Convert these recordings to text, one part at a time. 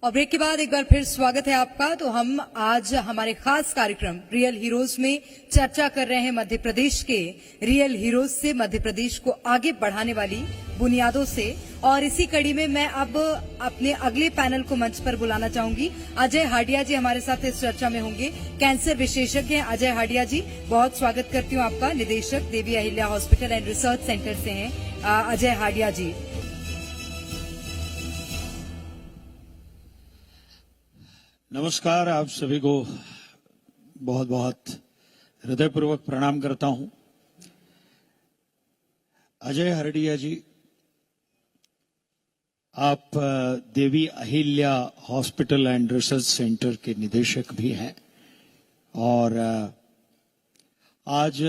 और ब्रेक के बाद एक बार फिर स्वागत है आपका। तो हम आज हमारे खास कार्यक्रम रियल हीरोज में चर्चा कर रहे हैं मध्य प्रदेश के रियल हीरोज से, मध्य प्रदेश को आगे बढ़ाने वाली बुनियादों से। और इसी कड़ी में मैं अब अपने अगले पैनल को मंच पर बुलाना चाहूंगी। अजय हाडिया जी हमारे साथ इस चर्चा में होंगे, कैंसर विशेषज्ञ हैं अजय हाडिया जी। बहुत स्वागत करती हूँ आपका। निदेशक Devi Ahilya hospital and research centre से हैं अजय हाडिया जी। नमस्कार, आप सभी को बहुत बहुत हृदयपूर्वक प्रणाम करता हूं। अजय हाडिया जी, आप Devi Ahilya hospital and research centre के निदेशक भी हैं और आज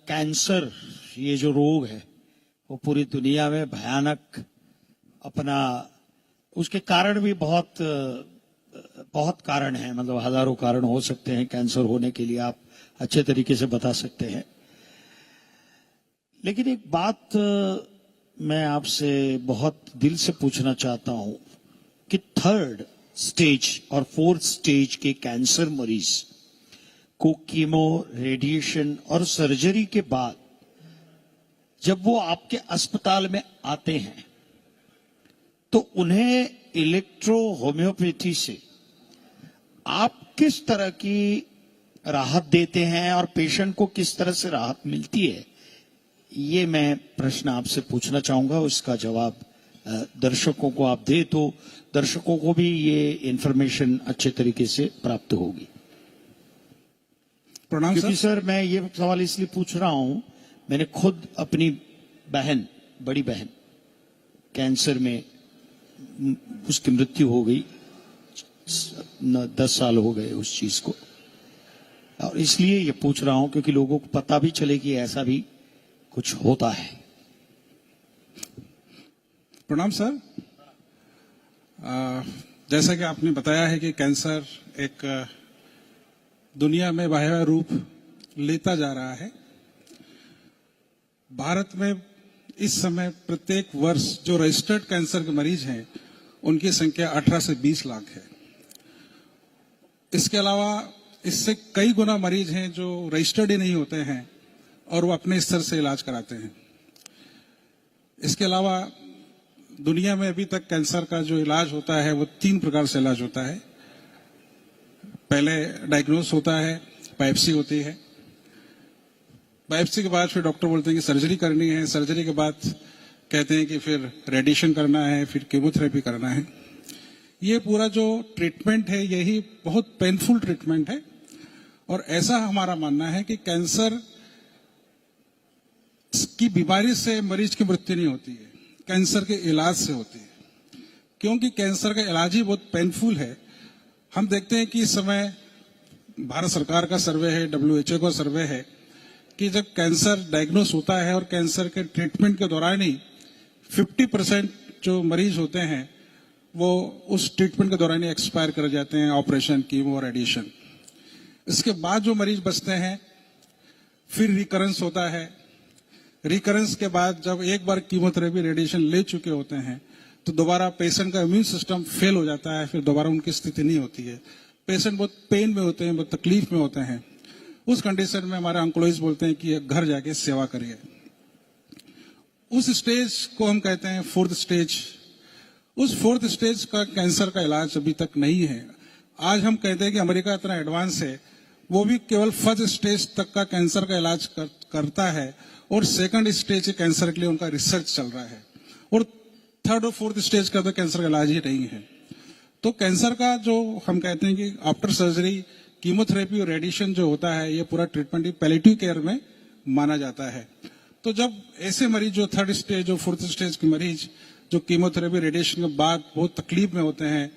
कैंसर ये जो रोग है वो पूरी दुनिया में भयानक उसके कारण भी बहुत कारण हैं, मतलब हजारों कारण हो सकते हैं कैंसर होने के लिए, आप अच्छे तरीके से बता सकते हैं। लेकिन एक बात मैं आपसे बहुत दिल से पूछना चाहता हूं कि 3rd स्टेज और 4th स्टेज के कैंसर मरीज को कीमो, रेडिएशन और सर्जरी के बाद जब वो आपके अस्पताल में आते हैं तो उन्हें इलेक्ट्रो होम्योपैथी से आप किस तरह की राहत देते हैं और पेशेंट को किस तरह से राहत मिलती है, ये मैं प्रश्न आपसे पूछना चाहूंगा। उसका जवाब दर्शकों को आप दे तो दर्शकों को भी ये इंफॉर्मेशन अच्छे तरीके से प्राप्त होगी। प्रणाम क्योंकि सर मैं ये सवाल इसलिए पूछ रहा हूं, मैंने खुद अपनी बड़ी बहन कैंसर में उसकी मृत्यु हो गई, 10 साल हो गए उस चीज को, और इसलिए ये पूछ रहा हूं क्योंकि लोगों को पता भी चले कि ऐसा भी कुछ होता है। प्रणाम सर। जैसा कि आपने बताया है कि कैंसर एक दुनिया में भयावह रूप लेता जा रहा है। भारत में इस समय प्रत्येक वर्ष जो रजिस्टर्ड कैंसर के मरीज हैं उनकी संख्या 18 से 20 लाख है। इसके अलावा इससे कई गुना मरीज हैं जो रजिस्टर्ड ही नहीं होते हैं और वो अपने स्तर से इलाज कराते हैं। इसके अलावा दुनिया में अभी तक कैंसर का जो इलाज होता है वो 3 प्रकार से इलाज होता है। पहले डायग्नोस होता है, बायोप्सी होती है। बायोप्सी के बाद फिर डॉक्टर बोलते हैं कि सर्जरी करनी है, सर्जरी के बाद कहते हैं कि फिर रेडिएशन करना है, फिर कीमोथेरेपी करना है। ये पूरा जो ट्रीटमेंट है यही बहुत पेनफुल ट्रीटमेंट है और ऐसा हमारा मानना है कि कैंसर की बीमारी से मरीज की मृत्यु नहीं होती है, कैंसर के इलाज से होती है। क्योंकि कैंसर का इलाज ही बहुत पेनफुल है। हम देखते हैं कि इस समय भारत सरकार का सर्वे है, WHO का सर्वे है कि जब कैंसर डायग्नोस होता है और कैंसर के ट्रीटमेंट के दौरान ही 50% जो मरीज होते हैं वो उस ट्रीटमेंट के दौरान ही एक्सपायर कर जाते हैं, ऑपरेशन, कीमो, रेडिएशन। इसके बाद जो मरीज बचते हैं फिर रिकरेंस होता है। रिकरेंस के बाद जब एक बार कीमोथेरेपी, रेडिएशन ले चुके होते हैं तो दोबारा पेशेंट का इम्यून सिस्टम फेल हो जाता है, फिर दोबारा उनकी स्थिति नहीं होती है। पेशेंट बहुत पेन में होते हैं, बहुत तकलीफ में होते हैं। उस कंडीशन में हमारे ऑन्कोलॉजिस्ट बोलते हैं कि घर जाके सेवा करिए। उस स्टेज को हम कहते हैं 4th स्टेज। उस 4th स्टेज का कैंसर का इलाज अभी तक नहीं है। आज हम कहते हैं कि अमेरिका इतना एडवांस है, वो भी केवल 1st स्टेज तक का कैंसर का इलाज करता है और 2nd स्टेज के कैंसर के लिए उनका रिसर्च चल रहा है और 3rd और 4th स्टेज का तो कैंसर का इलाज ही नहीं है। तो कैंसर का जो हम कहते हैं कि आफ्टर सर्जरी कीमोथेरेपी और रेडिएशन जो होता है ये पूरा ट्रीटमेंट ही पैलिएटिव केयर में माना जाता है। तो जब ऐसे मरीज जो 3rd स्टेज और 4th स्टेज के मरीज जो कीमोथेरेपी, रेडिएशन के बाद बहुत तकलीफ में होते हैं,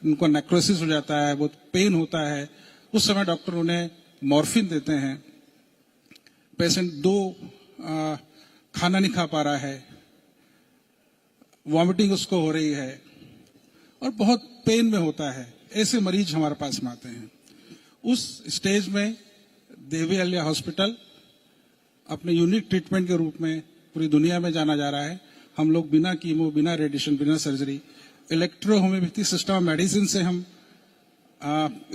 उनको नेक्रोसिस हो जाता है, बहुत पेन होता है, उस समय डॉक्टर उन्हें मॉर्फिन देते हैं। पेशेंट 2 खाना नहीं खा पा रहा है, वॉमिटिंग उसको हो रही है और बहुत पेन में होता है। ऐसे मरीज हमारे पास में आते हैं। उस स्टेज में देवी अहिल्या हॉस्पिटल अपने यूनिक ट्रीटमेंट के रूप में पूरी दुनिया में जाना जा रहा है। हम लोग बिना कीमो, बिना रेडिएशन, बिना surgery electro homeopathy system of medicine से हम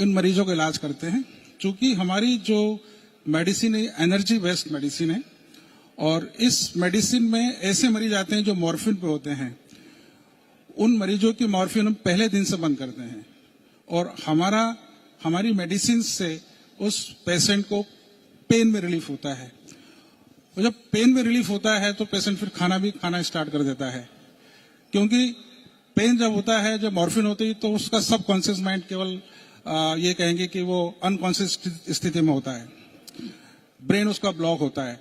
इन मरीजों का इलाज करते हैं। क्योंकि हमारी जो मेडिसिन है एनर्जी बेस्ड मेडिसिन है और इस मेडिसिन में ऐसे मरीज आते हैं जो मॉर्फिन पे होते हैं, उन मरीजों की मॉर्फिन हम पहले दिन से बंद करते हैं और हमारी मेडिसिन से उस पेशेंट को पेन में रिलीफ होता है। और जब पेन में रिलीफ होता है तो पेशेंट फिर खाना स्टार्ट कर देता है। क्योंकि पेन जब होता है, जब मॉर्फिन होती है, तो उसका सबकॉन्शियस माइंड केवल ये कहेंगे कि वो अनकॉन्शियस स्थिति में होता है, ब्रेन उसका ब्लॉक होता है।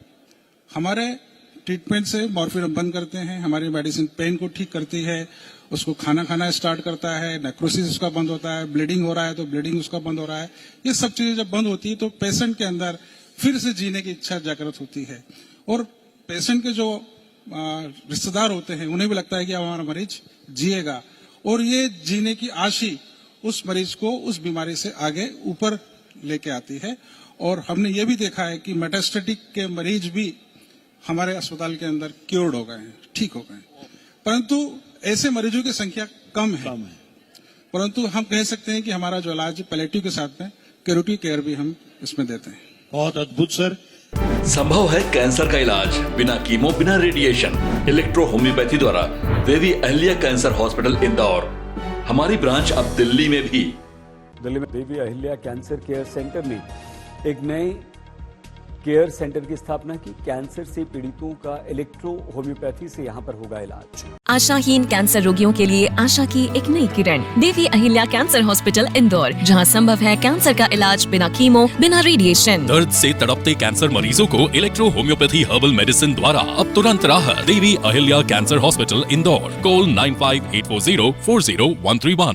हमारे ट्रीटमेंट से मॉर्फिन हम बंद करते हैं, हमारी मेडिसिन पेन को ठीक करती है, उसको खाना स्टार्ट करता है, नेक्रोसिस उसका बंद होता है, ब्लीडिंग हो रहा है तो ब्लीडिंग उसका बंद हो रहा है। ये सब चीजें जब बंद होती है तो पेशेंट के अंदर फिर से जीने की इच्छा जागृत होती है और पेशेंट के जो रिश्तेदार होते हैं उन्हें भी लगता है कि अब हमारा मरीज जिएगा और ये जीने की आशी उस मरीज को उस बीमारी से आगे ऊपर लेके आती है। और हमने ये भी देखा है कि मेटास्टेटिक के मरीज भी हमारे अस्पताल के अंदर क्योर्ड हो गए हैं, ठीक हो गए हैं। परंतु ऐसे मरीजों की संख्या कम है। परंतु हम कह सकते हैं कि हमारा जो इलाज पैलेटिव के साथ में क्यूरेटिव केयर भी हम इसमें देते हैं। बहुत अद्भुत सर। संभव है कैंसर का इलाज बिना कीमो, बिना रेडिएशन। इलेक्ट्रो होम्योपैथी द्वारा देवी अहिल्या कैंसर हॉस्पिटल इंदौर, हमारी ब्रांच अब दिल्ली में भी। दिल्ली में देवी अहिल्या कैंसर केयर सेंटर ने एक नए केयर सेंटर की स्थापना की। कैंसर से पीड़ितों का इलेक्ट्रो होम्योपैथी से यहां पर होगा इलाज। आशाहीन कैंसर रोगियों के लिए आशा की एक नई किरण, देवी अहिल्या कैंसर हॉस्पिटल इंदौर, जहां संभव है कैंसर का इलाज बिना कीमो, बिना रेडिएशन। दर्द से तड़पते कैंसर मरीजों को इलेक्ट्रो होम्योपैथी हर्बल मेडिसिन द्वारा अब तुरंत राहत। Devi Ahilya cancer hospital Indore, call 9584040131।